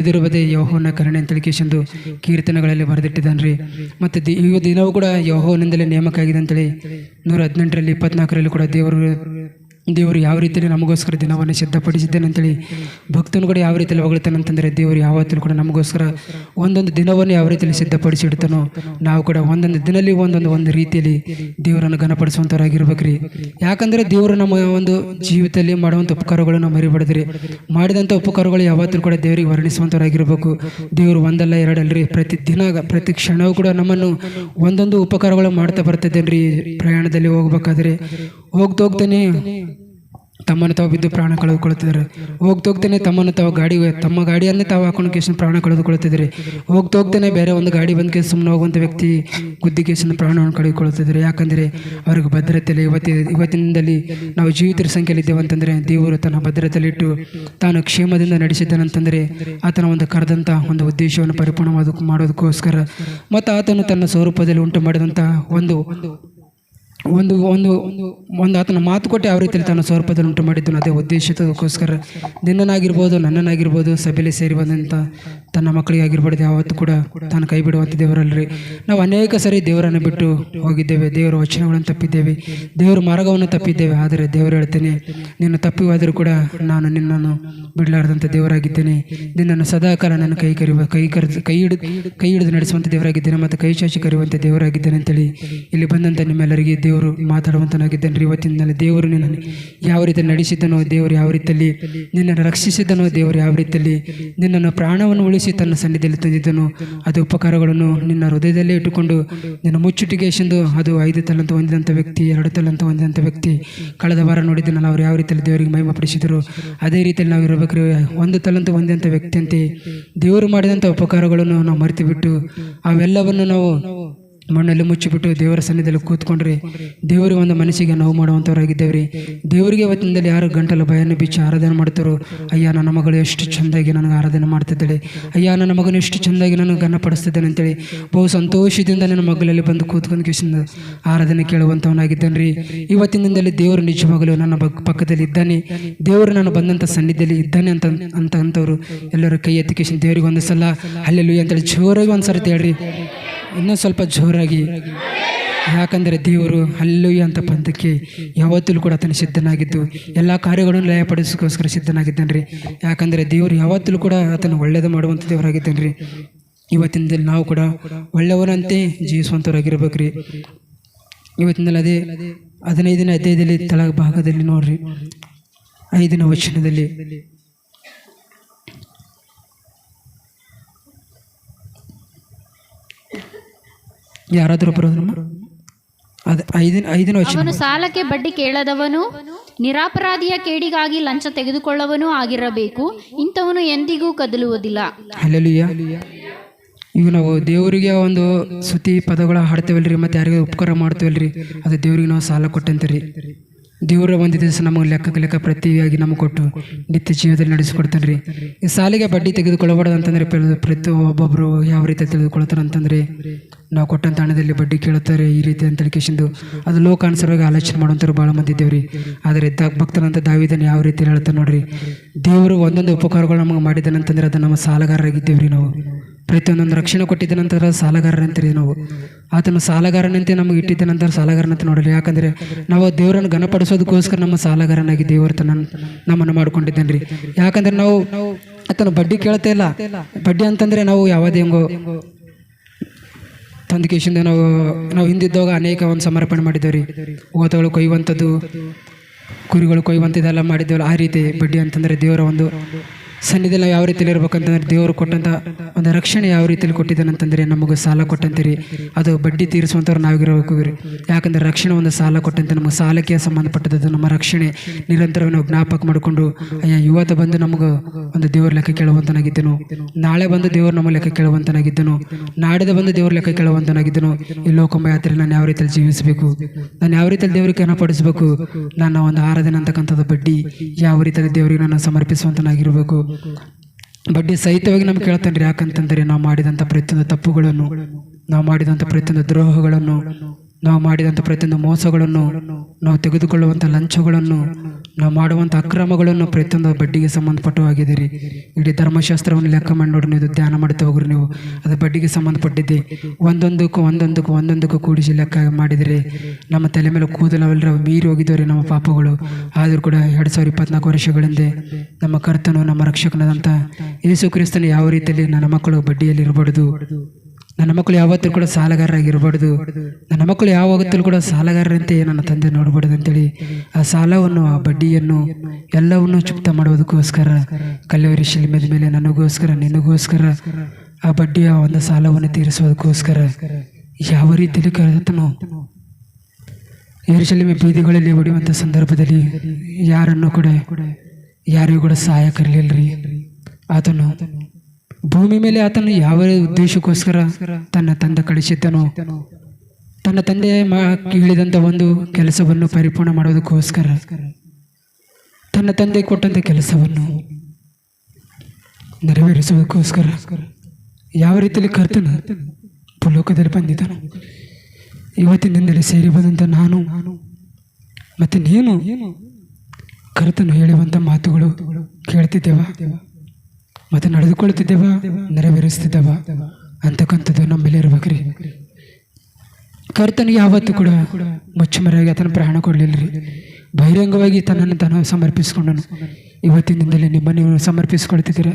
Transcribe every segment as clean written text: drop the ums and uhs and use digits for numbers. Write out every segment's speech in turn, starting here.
ಇದಿರುವುದೇ ಯೆಹೋವನ ಕರುಣೆ ಅಂತ ಕೇಶಂದು ಕೀರ್ತನೆಗಳಲ್ಲಿ ಬರೆದಿಟ್ಟಿದ್ದಾನ್ರಿ. ಮತ್ತು ಈ ದಿನವೂ ಕೂಡ ಯೆಹೋವನಿಂದಲೇ ನೇಮಕ ಆಗಿದೆ ಅಂತೇಳಿ 118ರಲ್ಲಿ 24ರಲ್ಲಿ ಕೂಡ ದೇವರು ಯಾವ ರೀತಿಯಲ್ಲಿ ನಮಗೋಸ್ಕರ ದಿನವನ್ನು ಸಿದ್ಧಪಡಿಸಿದ್ದೇನೆ ಅಂತೇಳಿ ಭಕ್ತನು ಕೂಡ ಯಾವ ರೀತಿಯಲ್ಲಿ ಹೊಗಳ್ತಾನಂತಂದರೆ, ದೇವರು ಯಾವತ್ತೂ ಕೂಡ ನಮಗೋಸ್ಕರ ಒಂದೊಂದು ದಿನವನ್ನು ಯಾವ ರೀತಿಯಲ್ಲಿ ಸಿದ್ಧಪಡಿಸಿ ಇಡ್ತಾನೋ ನಾವು ಕೂಡ ಒಂದೊಂದು ದಿನದಲ್ಲಿ ಒಂದು ರೀತಿಯಲ್ಲಿ ದೇವರನ್ನು ಘನಪಡಿಸುವಂಥವ್ರಾಗಿರ್ಬೇಕ್ರಿ. ಯಾಕಂದರೆ ದೇವರು ನಮ್ಮ ಒಂದು ಜೀವಿತದಲ್ಲಿ ಮಾಡುವಂಥ ಉಪಕಾರಗಳನ್ನು ಮರಿಬಾರ್ದ್ರಿ. ಮಾಡಿದಂಥ ಉಪಕಾರಗಳು ಯಾವತ್ತೂ ಕೂಡ ದೇವರಿಗೆ ವರ್ಣಿಸುವಂಥವ್ರಾಗಿರ್ಬೇಕು. ದೇವರು ಒಂದಲ್ಲ ಎರಡಲ್ರಿ, ಪ್ರತಿ ಕ್ಷಣವೂ ಕೂಡ ನಮ್ಮನ್ನು ಒಂದೊಂದು ಉಪಕಾರಗಳು ಮಾಡ್ತಾ ಬರ್ತಿದ್ದೇನ್ರಿ. ಪ್ರಯಾಣದಲ್ಲಿ ಹೋಗ್ಬೇಕಾದ್ರೆ ಹೋಗ್ತಾನೆ ತಮ್ಮನ್ನು ತಾವು ಬಿದ್ದು ಪ್ರಾಣ ಕಳೆದುಕೊಳ್ತಿದ್ದಾರೆ. ಹೋಗ್ತಾನೆ ತಮ್ಮ ಗಾಡಿಯನ್ನೇ ತಾವು ಹಾಕೊಂಡು ಕೇಸಿನ ಪ್ರಾಣ ಕಳೆದುಕೊಳ್ತಿದ್ದಾರೆ. ಹೋಗ್ತಾನೆ ಬೇರೆ ಒಂದು ಗಾಡಿ ಬಂದು ಸುಮ್ಮನೆ ಹೋಗುವಂಥ ವ್ಯಕ್ತಿ ಗುದ್ದಿ ಕೇಸಿನ ಪ್ರಾಣವನ್ನು ಕಳೆದುಕೊಳ್ತಿದ್ದಾರೆ. ಯಾಕಂದರೆ ಅವ್ರಿಗೆ ಭದ್ರತೆಯಲ್ಲಿ ಇವತ್ತಿನಿಂದಲೇ ನಾವು ಜೀವಿತರ ಸಂಖ್ಯೆಯಲ್ಲಿ ಇದ್ದೇವೆ ಅಂತಂದರೆ ದೇವರು ತನ್ನ ಭದ್ರತೆಯಲ್ಲಿಟ್ಟು ತಾನು ಕ್ಷೇಮದಿಂದ ನಡೆಸಿದ್ದಾನಂತಂದರೆ ಆತನ ಒಂದು ಕರೆದಂಥ ಒಂದು ಉದ್ದೇಶವನ್ನು ಪರಿಪೂರ್ಣ ಮಾಡೋದಕ್ಕೋಸ್ಕರ ಮತ್ತು ಆತನು ತನ್ನ ಸ್ವರೂಪದಲ್ಲಿ ಉಂಟು ಮಾಡಿದಂಥ ಒಂದು ಆತನ ಮಾತುಕತೆ ಯಾವ ರೀತಿಯಲ್ಲಿ ತನ್ನ ಸ್ವರೂಪದಲ್ಲಿ ಉಂಟು ಮಾಡಿದ್ದನು ಅದೇ ಉದ್ದೇಶಕ್ಕೋಸ್ಕರ ನಿನ್ನನ್ನಾಗಿರ್ಬೋದು ನನ್ನನ್ನಾಗಿರ್ಬೋದು ಸಭೆಯಲ್ಲಿ ಸೇರಿ ಬಂದಂಥ ತನ್ನ ಮಕ್ಕಳಿಗಾಗಿರ್ಬಾರ್ದು ಯಾವತ್ತೂ ಕೂಡ ತಾನು ಕೈ ಬಿಡುವಂಥ ದೇವರಲ್ರಿ. ನಾವು ಅನೇಕ ಸರಿ ದೇವರನ್ನು ಬಿಟ್ಟು ಹೋಗಿದ್ದೇವೆ, ದೇವರ ವಚನಗಳನ್ನು ತಪ್ಪಿದ್ದೇವೆ, ದೇವರ ಮಾರ್ಗವನ್ನು ತಪ್ಪಿದ್ದೇವೆ. ಆದರೆ ದೇವರು ಹೇಳ್ತೇನೆ, ನೀನು ತಪ್ಪಿ ಹೋದರೂ ಕೂಡ ನಾನು ನಿನ್ನನ್ನು ಬಿಡಲಾರ್ದಂಥ ದೇವರಾಗಿದ್ದೇನೆ. ನಿನ್ನನ್ನು ಸದಾಕಾಲ ನನ್ನ ಕೈ ಹಿಡಿದು ನಡೆಸುವಂಥ ದೇವರಾಗಿದ್ದೇನೆ ಮತ್ತು ಕೈ ಚಾಚಿ ಕರೆಯುವಂಥ ದೇವರಾಗಿದ್ದೇನೆ ಅಂತೇಳಿ ಇಲ್ಲಿ ಬಂದಂಥ ನಿಮ್ಮೆಲ್ಲರಿಗೆ ದೇವರು ಮಾತಾಡುವಂತನಾಗಿದ್ದೇನೆ ರೀ. ಇವತ್ತಿನಲ್ಲಿ ದೇವರು ನಿನ್ನನ್ನು ಯಾವ ರೀತಿ ನಡೆಸಿದ್ದನೋ, ದೇವರು ಯಾವ ರೀತಿಯಲ್ಲಿ ನಿನ್ನನ್ನು ರಕ್ಷಿಸಿದ್ದನೋ, ದೇವರು ಯಾವ ರೀತಿಯಲ್ಲಿ ನಿನ್ನನ್ನು ಪ್ರಾಣವನ್ನು ಉಳಿಸಿ ತನ್ನ ಸನ್ನಿಧಿಯಲ್ಲಿ ತಂದಿದ್ದನು, ಅದು ಉಪಕಾರಗಳನ್ನು ನಿನ್ನ ಹೃದಯದಲ್ಲೇ ಇಟ್ಟುಕೊಂಡು ನಿನ್ನ ಮುಚ್ಚುಟಿಗೆಸೆಂದು ಅದು 5 ತಲಂತು ಹೊಂದಿದಂಥ ವ್ಯಕ್ತಿ, 2 ತಲಂತು ಹೊಂದಿದಂಥ ವ್ಯಕ್ತಿ ಕಳೆದ ವಾರ ನೋಡಿದ್ದನಲ್ಲ, ಅವ್ರು ಯಾವ ರೀತಿಯಲ್ಲಿ ದೇವರಿಗೆ ಮಹಿಮೆ ಪಡಿಸಿದರು ಅದೇ ರೀತಿಯಲ್ಲಿ ನಾವು ಇರಬೇಕ್ರಿ. 1 ತಲಂತು ಹೊಂದಿದಂಥ ವ್ಯಕ್ತಿಯಂತೆ ದೇವರು ಮಾಡಿದಂಥ ಉಪಕಾರಗಳನ್ನು ನಾವು ಮರೆತು ಬಿಟ್ಟು ಅವೆಲ್ಲವನ್ನು ನಾವು ಮಣ್ಣಲ್ಲಿ ಮುಚ್ಚಿಬಿಟ್ಟು ದೇವರ ಸನ್ನಿಧಿಯಲ್ಲಿ ಕೂತ್ಕೊಂಡ್ರೆ ದೇವರಿಗೆ ಒಂದು ಮನಸ್ಸಿಗೆ ನೋವು ಮಾಡುವಂಥವ್ರಾಗಿದ್ದೇವ್ರಿ. ದೇವರಿಗೆ ಇವತ್ತಿನಿಂದಲೇ ಯಾರು ಗಂಟಲು ಭಯನ್ನು ಬಿಚ್ಚಿ ಆರಾಧನೆ ಮಾಡ್ತಾರೋ, ಅಯ್ಯ ನನ್ನ ಮಗಳು ಎಷ್ಟು ಚೆಂದಾಗಿ ನನಗೆ ಆರಾಧನೆ ಮಾಡ್ತಿದ್ದಾಳೆ, ಅಯ್ಯ ನನ್ನ ಮಗನು ಎಷ್ಟು ಚೆಂದಾಗಿ ನನಗೆ ಘನಪಡಿಸ್ತಿದ್ದಾನೆ ಅಂತೇಳಿ ಬಹು ಸಂತೋಷದಿಂದ ನನ್ನ ಮಗಳಲ್ಲಿ ಬಂದು ಕೂತ್ಕೊಂಡು ಕಿಶಿಂದ ಆರಾಧನೆ ಕೇಳುವಂಥವನಾಗಿದ್ದಾನೆ ರೀ. ಇವತ್ತಿನಿಂದಲೇ ದೇವರು ನಿಜವಾಗಲೂ ನನ್ನ ಪಕ್ಕದಲ್ಲಿ ಇದ್ದಾನೆ, ದೇವರು ನಾನು ಬಂದಂಥ ಸನ್ನಿಧಿಯಲ್ಲಿ ಇದ್ದಾನೆ ಅಂತವರು ಎಲ್ಲರೂ ಕೈ ಎತ್ತಿ ಕಿಶಿಂದ ದೇವರಿಗೆ ಒಂದು ಸಲ ಹಲ್ಲೆಲೂಯಾ ಅಂತೇಳಿ ಜೋರಾಗಿ ಒಂದು ಸರ್ತಿ ಹೇಳ್ರಿ, ಇನ್ನೂ ಸ್ವಲ್ಪ ಜೋರಾಗಿ. ಯಾಕಂದರೆ ದೇವರು ಹಲ್ಲೆಲೂಯಾ ಅಂತ ಪಂಥಕ್ಕೆ ಯಾವತ್ತೂ ಕೂಡ ಆತನ ಸಿದ್ಧನಾಗಿದ್ದು ಎಲ್ಲ ಕಾರ್ಯಗಳನ್ನು ಲಯಪಡಿಸೋಕ್ಕೋಸ್ಕರ ಸಿದ್ಧನಾಗಿದ್ದಾನೆ ರೀ. ಯಾಕಂದರೆ ದೇವರು ಯಾವತ್ತೂ ಕೂಡ ಆತನ ಒಳ್ಳೆಯದು ಮಾಡುವಂಥ ದೇವರಾಗಿದ್ದಾನೆ ರೀ. ಇವತ್ತಿನದಲ್ಲಿ ನಾವು ಕೂಡ ಒಳ್ಳೆಯವರಂತೆ ಜೀವಿಸುವಂಥವ್ರಾಗಿರ್ಬೇಕ್ರಿ. ಇವತ್ತಿನಲ್ಲಿ ಅದೇ 15ನೇ ಅಧ್ಯಾಯದಲ್ಲಿ ತಳ ಭಾಗದಲ್ಲಿ ನೋಡ್ರಿ 5ನೇ ವಚನದಲ್ಲಿ ಯಾರಾದರೂ ಬರೋದಮ್ಮ? ಅದು 5ನೇ ವಚನ. ಅವನು ಸಾಲಕ್ಕೆ ಬಡ್ಡಿ ಕೇಳದವನು, ನಿರಪರಾಧಿಯ ಕೇಡಿಗಾಗಿ ಲಂಚ ತೆಗೆದುಕೊಳ್ಳವನು ಆಗಿರಬೇಕು. ಇಂಥವನು ಎಂದಿಗೂ ಕದಲುವುದಿಲ್ಲ. ಹಲ್ಲೆಲೂಯಾ. ಈಗ ನಾವು ದೇವರಿಗೆ ಒಂದು ಸ್ತುತಿ ಪದಗಳ ಹಾಡ್ತೇವಲ್ರಿ, ಮತ್ತು ಯಾರಿಗೆ ಉಪಕಾರ ಮಾಡ್ತೇವಲ್ರಿ, ಅದು ದೇವ್ರಿಗೆ ನಾವು ಸಾಲ ಕೊಟ್ಟಂತೀರಿ. ದೇವರ ಒಂದು ದಿವಸ ನಮಗೆ ಲೆಕ್ಕ ಪ್ರತಿಯಾಗಿ ನಮಗೆ ಕೊಟ್ಟು ನಿತ್ಯ ಜೀವನದಲ್ಲಿ ನಡೆಸಿಕೊಡ್ತಾನೆ ರೀ. ಈ ಸಾಲಿಗೆ ಬಡ್ಡಿ ತೆಗೆದುಕೊಳ್ಳಬಾರ್ದು ಅಂತಂದರೆ ಒಬ್ಬೊಬ್ಬರು ಯಾವ ರೀತಿ ತೆಗೆದುಕೊಳ್ತಾರೆ ಅಂತಂದರೆ, ನಾವು ಕೊಟ್ಟಂಥ ಹಣದಲ್ಲಿ ಬಡ್ಡಿ ಕೇಳುತ್ತಾರೆ ಈ ರೀತಿ ಅಂತ ಕೇಶಿಂದು ಅದು ಲೋಕಾನುಸಾರವಾಗಿ ಆಲೋಚನೆ ಮಾಡುವಂಥವ್ರು ಭಾಳ ಮಂದಿ ಇದ್ದೇವ್ರಿ. ಆದರೆ ಭಕ್ತನಂತ ದಾವೀದನ ಯಾವ ರೀತಿ ಹೇಳ್ತಾರೆ ನೋಡ್ರಿ, ದೇವರು ಒಂದೊಂದು ಉಪಕಾರಗಳು ನಮಗೆ ಮಾಡಿದ್ದಾನಂತಂದರೆ ಅದು ನಮ್ಮ ಸಾಲಗಾರರಾಗಿದ್ದೇವ್ರಿ. ನಾವು ಪ್ರತಿಯೊಂದೊಂದು ರಕ್ಷಣೆ ಕೊಟ್ಟಿದ್ದ ನಂತರ ಸಾಲಗಾರರಂತೀರಿ. ನಾವು ಆತನು ಸಾಲಗಾರನಂತೆ ನಮಗೆ ಇಟ್ಟಿದ್ದ ನಂತರ ಸಾಲಗಾರನಂತೆ ನೋಡಲಿ. ಯಾಕಂದರೆ ನಾವು ದೇವರನ್ನು ಘನಪಡಿಸೋದಕ್ಕೋಸ್ಕರ ನಮ್ಮ ಸಾಲಗಾರನಾಗಿ ದೇವರು ನಮ್ಮನ್ನು ಮಾಡ್ಕೊಂಡಿದ್ದಾನೆ ರೀ. ಯಾಕಂದರೆ ನಾವು ಆತನು ಬಡ್ಡಿ ಕೇಳ್ತಾ ಇಲ್ಲ. ಬಡ್ಡಿ ಅಂತಂದರೆ ನಾವು ಯಾವುದೇ ಹೆಂಗೋ ತಂದು ಕೇಶಿಂದ ನಾವು ಹಿಂದಿದ್ದಾಗ ಅನೇಕ ಒಂದು ಸಮರ್ಪಣೆ ಮಾಡಿದ್ದೇವೆ ರೀ. ಓತಗಳು ಕೊಯ್ಯುವಂಥದ್ದು, ಕುರಿಗಳು ಕೊಯ್ಯುವಂಥದ್ದೆಲ್ಲ ಮಾಡಿದ್ದೇವಲ್ಲ, ಆ ರೀತಿ ಬಡ್ಡಿ ಅಂತಂದರೆ ದೇವರ ಒಂದು ಸನ್ನಿಧಿಯಲ್ಲಿ ನಾವು ಯಾವ ರೀತಿಯಲ್ಲಿ ಇರ್ಬೇಕಂತಂದ್ರೆ ದೇವರು ಕೊಟ್ಟಂಥ ಒಂದು ರಕ್ಷಣೆ ಯಾವ ರೀತಿಯಲ್ಲಿ ಕೊಟ್ಟಿದ್ದಾನಂತಂದರೆ ನಮಗೆ ಸಾಲ ಕೊಟ್ಟಂತೀರಿ, ಅದು ಬಡ್ಡಿ ತೀರಿಸುವಂಥವ್ರು ನಾವಿರಬೇಕು ರೀ. ಯಾಕಂದರೆ ರಕ್ಷಣೆ ಒಂದು ಸಾಲ ಕೊಟ್ಟಂತೆ ನಮಗೆ ಸಾಲಕ್ಕೆ ಸಂಬಂಧಪಟ್ಟದ್ದು ನಮ್ಮ ರಕ್ಷಣೆ ನಿರಂತರವಾಗಿ ನಾವು ಜ್ಞಾಪಕ ಮಾಡಿಕೊಂಡು ಅಯ್ಯ ಇವತ್ತು ಬಂದು ನಮಗೆ ಒಂದು ದೇವ್ರ ಲೆಕ್ಕ ಕೇಳುವಂತನಾಗಿದ್ದನು, ನಾಳೆ ಬಂದು ದೇವರು ನಮ್ಮ ಲೆಕ್ಕ ಕೇಳುವಂತನಾಗಿದ್ದನು, ನಾಡಿದ ಬಂದು ದೇವ್ರ ಲೆಕ್ಕ ಕೇಳುವಂತನಾಗಿದ್ದನು. ಈ ಲೋಕಂಬ ಯಾತ್ರೆ ನಾನು ಯಾವ ರೀತಿಯಲ್ಲಿ ಜೀವಿಸಬೇಕು, ನಾನು ಯಾವ ರೀತಿಯಲ್ಲಿ ದೇವರಿಗೆ ಕನಪಡಿಸಬೇಕು, ನನ್ನ ಒಂದು ಆರಾಧನೆ ಅಂತಕ್ಕಂಥದ್ದು ಬಡ್ಡಿ ಯಾವ ರೀತಿಯಲ್ಲಿ ದೇವರಿಗೆ ನಾನು ಸಮರ್ಪಿಸುವಂತನಾಗಿರಬೇಕು. ಬಡ್ಡಿ ಸಹಿತವಾಗಿ ನಮ್ಗೆ ಕೇಳ್ತಾನೆ ರೀ. ಯಾಕಂತಂದರೆ ನಾವು ಮಾಡಿದಂಥ ಪ್ರತಿಯೊಂದು ತಪ್ಪುಗಳನ್ನು, ನಾವು ಮಾಡಿದಂಥ ಪ್ರತಿಯೊಂದು ದ್ರೋಹಗಳನ್ನು ನಾವು ಮಾಡಿದಂಥ ಪ್ರತಿಯೊಂದು ಮೋಸಗಳನ್ನು, ನಾವು ತೆಗೆದುಕೊಳ್ಳುವಂಥ ಲಂಚಗಳನ್ನು, ನಾವು ಮಾಡುವಂಥ ಅಕ್ರಮಗಳನ್ನು ಪ್ರತಿಯೊಂದು ಬಡ್ಡಿಗೆ ಸಂಬಂಧಪಟ್ಟವಾಗಿದೆ ರೀ. ಇಡೀ ಧರ್ಮಶಾಸ್ತ್ರವನ್ನು ಲೆಕ್ಕ ಮಾಡಿ ನೋಡ್ರಿ, ನೀವು ಧ್ಯಾನ ಮಾಡ್ತಾ ಹೋಗ್ರಿ. ನೀವು ಅದು ಬಡ್ಡಿಗೆ ಸಂಬಂಧಪಟ್ಟಿದ್ದೆ. ಒಂದೊಂದಕ್ಕೂ ಕೂಡಿಸಿ ಲೆಕ್ಕ ಮಾಡಿದರೆ ನಮ್ಮ ತಲೆ ಮೇಲೆ ಕೂದಲವೆಲ್ಲರೂ ಮೀರಿ ಹೋಗಿದ್ದವ್ರಿ ನಮ್ಮ ಪಾಪಗಳು. ಆದರೂ ಕೂಡ 2024 ವರ್ಷಗಳಿಂದ ನಮ್ಮ ಕರ್ತನು, ನಮ್ಮ ರಕ್ಷಕನಾದಂಥ ಯೇಸು ಕ್ರಿಸ್ತನು ಯಾವ ರೀತಿಯಲ್ಲಿ ನನ್ನ ಮಕ್ಕಳು ಬಡ್ಡಿಯಲ್ಲಿ ಇರಬಾರ್ದು, ನನ್ನ ಮಕ್ಕಳು ಯಾವತ್ತೂ ಕೂಡ ಸಾಲಗಾರರಾಗಿರಬಾರ್ದು, ನನ್ನ ಮಕ್ಕಳು ಯಾವತ್ತೂ ಕೂಡ ಸಾಲಗಾರರಂತೆ ನನ್ನ ತಂದೆ ನೋಡಬಾರ್ದು ಅಂತೇಳಿ ಆ ಸಾಲವನ್ನು, ಆ ಬಡ್ಡಿಯನ್ನು ಎಲ್ಲವನ್ನು ಚುಕ್ತ ಮಾಡುವುದಕ್ಕೋಸ್ಕರ ಕಲ್ವರಿ ಶಿಲುಬೆಯ ಮೇಲೆ ನನಗೋಸ್ಕರ, ನಿನಗೋಸ್ಕರ ಆ ಬಡ್ಡಿಯ ಒಂದು ಸಾಲವನ್ನು ತೀರಿಸುವುದಕ್ಕೋಸ್ಕರ ಯಾವ ರೀತಿಯಲ್ಲಿ ಕರೆದನು. ಯೆರೂಸಲೇಮಿನ ಬೀದಿಗಳಲ್ಲಿ ಹೊಡೆಯುವಂಥ ಸಂದರ್ಭದಲ್ಲಿ ಯಾರಿಗೂ ಕೂಡ ಸಹಾಯ ಕರಲಿಲ್ಲರಿ. ಆತನು ಭೂಮಿ ಮೇಲೆ ಆತನು ಯಾವ ಉದ್ದೇಶಕ್ಕೋಸ್ಕರ ತನ್ನ ತಂದೆ ಕಳಿಸಿದ್ದನೋ, ತನ್ನ ತಂದೆ ಹೇಳಿದಂಥ ಒಂದು ಕೆಲಸವನ್ನು ಪರಿಪೂರ್ಣ ಮಾಡೋದಕ್ಕೋಸ್ಕರ, ತನ್ನ ತಂದೆ ಕೊಟ್ಟಂಥ ಕೆಲಸವನ್ನು ನೆರವೇರಿಸುವುದಕ್ಕೋಸ್ಕರ ಯಾವ ರೀತಿಯಲ್ಲಿ ಕರ್ತನು ಭೂಲೋಕದಲ್ಲಿ ಬಂದಿದ್ದನು. ಇವತ್ತಿನಿಂದಲೇ ಸೇರಿ ಬಂದಂಥ ನಾನು ಮತ್ತು ನೀನು ಕರ್ತನು ಹೇಳುವಂಥ ಮಾತುಗಳು ಕೇಳ್ತಿದ್ದೇವಾ ಮತ್ತು ನಡೆದುಕೊಳ್ತಿದ್ದೇವಾ, ನೆರವೇರಿಸ್ತಿದ್ದೇವಾ ಅಂತಕ್ಕಂಥದ್ದು ನಮ್ಮ ಮೇಲೆ ಇರ್ಬೇಕ್ರಿ. ಕರ್ತನಿಗೆ ಯಾವತ್ತೂ ಕೂಡ ಮುಚ್ಚುಮರೆಯಾಗಿ ಆತನ ಪ್ರಾಣ ಕೊಡಲಿಲ್ಲರಿ. ಬಹಿರಂಗವಾಗಿ ತನ್ನನ್ನು ತಾನು ಸಮರ್ಪಿಸ್ಕೊಂಡನು. ಇವತ್ತಿನಿಂದಲೇ ನಿಮ್ಮನ್ನು ನೀವು ಸಮರ್ಪಿಸ್ಕೊಳ್ತಿದ್ದೀರ.